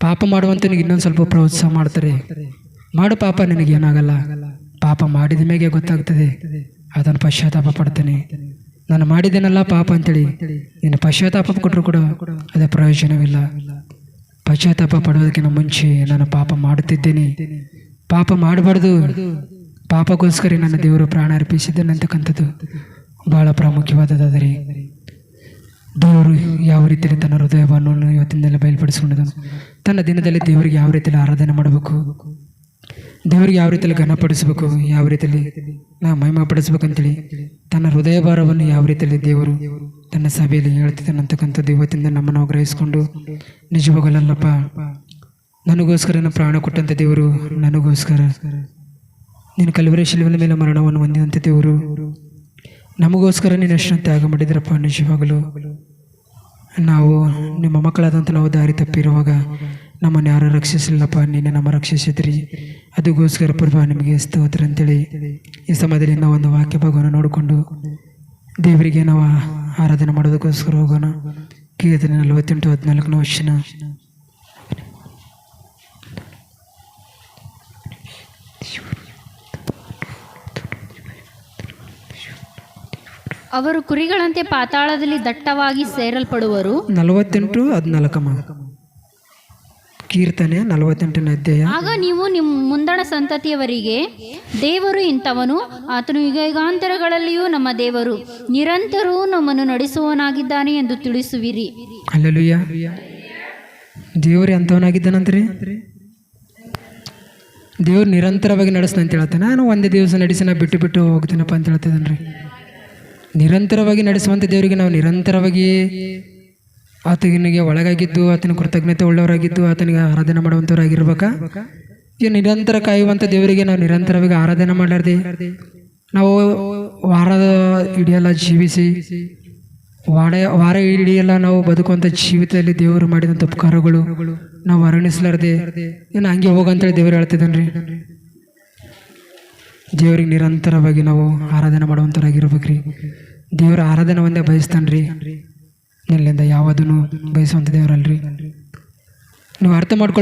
ಪಾಪ ಮಾಡುವಂಥನಿಗೆ ಇನ್ನೊಂದು ಸ್ವಲ್ಪ ಪ್ರೋತ್ಸಾಹ ಮಾಡ್ತಾರೆ, ಮಾಡು ಪಾಪ, ನಿನಗೇನಾಗಲ್ಲ. ಪಾಪ ಮಾಡಿದ ಮೇಗೆ ಗೊತ್ತಾಗ್ತದೆ, ಅದನ್ನು ಪಶ್ಚಾತ್ತಾಪ ಪಡ್ತೇನೆ, ನಾನು ಮಾಡಿದ್ದೇನಲ್ಲ ಪಾಪ ಅಂತೇಳಿ ನೀನು ಪಶ್ಚಾತ್ತಾಪ ಕೊಟ್ಟರು ಕೂಡ ಅದೇ ಪ್ರಯೋಜನವಿಲ್ಲ. ಪಶ್ಚಾತ್ತಾಪ ಪಡೋದಕ್ಕಿಂತ ಮುಂಚೆ ನಾನು ಪಾಪ ಮಾಡುತ್ತಿದ್ದೇನೆ, ಪಾಪ ಮಾಡಬಾರ್ದು, ಪಾಪಗೋಸ್ಕರ ನನ್ನ ದೇವರು ಪ್ರಾಣ ಅರ್ಪಿಸಿದ್ದೇನೆ ಅಂತಕ್ಕಂಥದ್ದು ಭಾಳ ಪ್ರಾಮುಖ್ಯವಾದದಾದರೆ ದೇವರು ಯಾವ ರೀತಿಯಲ್ಲಿ ತನ್ನ ಹೃದಯವನ್ನು ಇವತ್ತಿಂದಲೇ ಬಯಲ್ಪಡಿಸಿಕೊಂಡಿದ್ದಾನೆ. ತನ್ನ ದಿನದಲ್ಲಿ ದೇವರಿಗೆ ಯಾವ ರೀತಿಯಲ್ಲಿ ಆರಾಧನೆ ಮಾಡಬೇಕು, ದೇವರಿಗೆ ಯಾವ ರೀತಿಯಲ್ಲಿ ಘನಪಡಿಸಬೇಕು, ಯಾವ ರೀತಿಯಲ್ಲಿ ನಾವು ಮಹಿಮೆ ಪಡಿಸ್ಬೇಕಂತೇಳಿ ತನ್ನ ಹೃದಯ ಭಾರವನ್ನು ಯಾವ ರೀತಿಯಲ್ಲಿ ದೇವರು ತನ್ನ ಸಭೆಯಲ್ಲಿ ಹೇಳ್ತಿದ್ದಾನೆ ಅಂತಕ್ಕಂಥದ್ದು ಇವತ್ತಿಂದ ನಮ್ಮನ್ನು ಗ್ರಹಿಸಿಕೊಂಡು, ನಿಜವಾಗಲ್ಲಪ್ಪ, ನನಗೋಸ್ಕರ ಪ್ರಾಣ ಕೊಟ್ಟಂಥ ದೇವರು, ನನಗೋಸ್ಕರ ನೀನು ಕಲ್ವರಿ ಶಿಲುವಿನ ಮೇಲೆ ಮರಣವನ್ನು ಹೊಂದಿದಂಥ ದೇವರು, ನಮಗೋಸ್ಕರ ನೀನು ಎಷ್ಟು ತ್ಯಾಗ ಮಾಡಿದ್ರಪ್ಪ. ನಿಜವಾಗಲು ನಾವು ನಿಮ್ಮ ಮಕ್ಕಳಾದಂಥ ನಾವು ದಾರಿ ತಪ್ಪಿರುವಾಗ ನಮ್ಮನ್ನು ಯಾರು ರಕ್ಷಿಸಲಿಲ್ಲಪ್ಪ, ನೀನೆ ನಮ್ಮ ರಕ್ಷಿಸಿದ್ರಿ. ಅದಕ್ಕೋಸ್ಕರ ಪ್ರಭಾ ನಿಮಗೆ ಸ್ತೋತ್ರ ಅಂತೇಳಿ ಈ ಸಮಯದಲ್ಲಿ ನಾವು ಒಂದು ವಾಕ್ಯ ಭಾಗವನ್ನು ನೋಡಿಕೊಂಡು ದೇವರಿಗೆ ನಾವು ಆರಾಧನೆ ಮಾಡೋದಕ್ಕೋಸ್ಕರ ಹೋಗೋಣ. ಕೀರ್ತನೆ 48:14 ವಚನ. ಅವರು ಕುರಿಗಳಂತೆ ಪಾತಾಳದಲ್ಲಿ ದಟ್ಟವಾಗಿ ಸೇರಲ್ಪಡುವರು. 48:14 ಕೀರ್ತನೆ 48ನೇ ಅಧ್ಯಾಯ. ಆಗ ನೀವು ನಿಮ್ಮ ಮುಂದಣ ಸಂತತಿಯವರಿಗೆ, ದೇವರು ಇಂಥವನು, ಆತನು ಯುಗಾಂತರಗಳಲ್ಲಿಯೂ ನಮ್ಮ ದೇವರು, ನಿರಂತರವೂ ನಮ್ಮನ್ನು ನಡೆಸುವವನಾಗಿದ್ದಾನೆ ಎಂದು ತಿಳಿಸುವಿರಿ. ಹಲ್ಲೆಲೂಯಾ. ದೇವರು ಎಂಥವನಾಗಿದ್ದಾನಂತ್ರಿ? ದೇವ್ರು ನಿರಂತರವಾಗಿ ನಡೆಸ್ತಾನೆ ಅಂತ ಹೇಳ್ತಾನೆ. ನಾನು ಒಂದೇ ದಿವಸ ನಡೆಸಿ ನಾ ಬಿಟ್ಟು ಹೋಗ್ತೀನಪ್ಪ ಅಂತ ಹೇಳ್ತಿದ್ದಾನೆ ರೀ. ನಿರಂತರವಾಗಿ ನಡೆಸುವಂಥ ದೇವರಿಗೆ ನಾವು ನಿರಂತರವಾಗಿ ಆತನಿಗೆ ಒಳಗಾಗಿದ್ದು, ಆತನ ಕೃತಜ್ಞತೆ ಉಳ್ಳವರಾಗಿದ್ದು, ಆತನಿಗೆ ಆರಾಧನೆ ಮಾಡುವಂಥವ್ರಾಗಿರ್ಬೇಕಾ? ಈ ನಿರಂತರ ಕಾಯುವಂಥ ದೇವರಿಗೆ ನಾವು ನಿರಂತರವಾಗಿ ಆರಾಧನೆ ಮಾಡಲಾರ್ದೆ ನಾವು ವಾರದ ಇಡಿಯೆಲ್ಲ ಜೀವಿಸಿ ವಾರ ಇಡಿಯೆಲ್ಲ ನಾವು ಬದುಕುವಂಥ ಜೀವಿತದಲ್ಲಿ ದೇವರು ಮಾಡಿದಂಥ ಉಪಕಾರಗಳು ನಾವು ವರ್ಣಿಸ್ಲಾರ್ದೆ ಏನು ಹಂಗೆ ಹೋಗಂತೇಳಿ ದೇವರು ಹೇಳ್ತಿದ್ದಾನೆ ರೀ. ದೇವ್ರಿಗೆ ನಿರಂತರವಾಗಿ ನಾವು ಆರಾಧನೆ ಮಾಡುವಂಥವ್ರಾಗಿರ್ಬೇಕ್ರಿ. ದೇವರ ಆರಾಧನೆ ಒಂದೇ ಬಯಸ್ತಾನೆ ರೀ, ಇಲ್ಲಿಂದ ಯಾವುದನ್ನು ಬಯಸುವಂಥ ದೇವರಲ್ರಿ. ನೀವು ಅರ್ಥ ಮಾಡ್ಕೊಳ್ಳೋ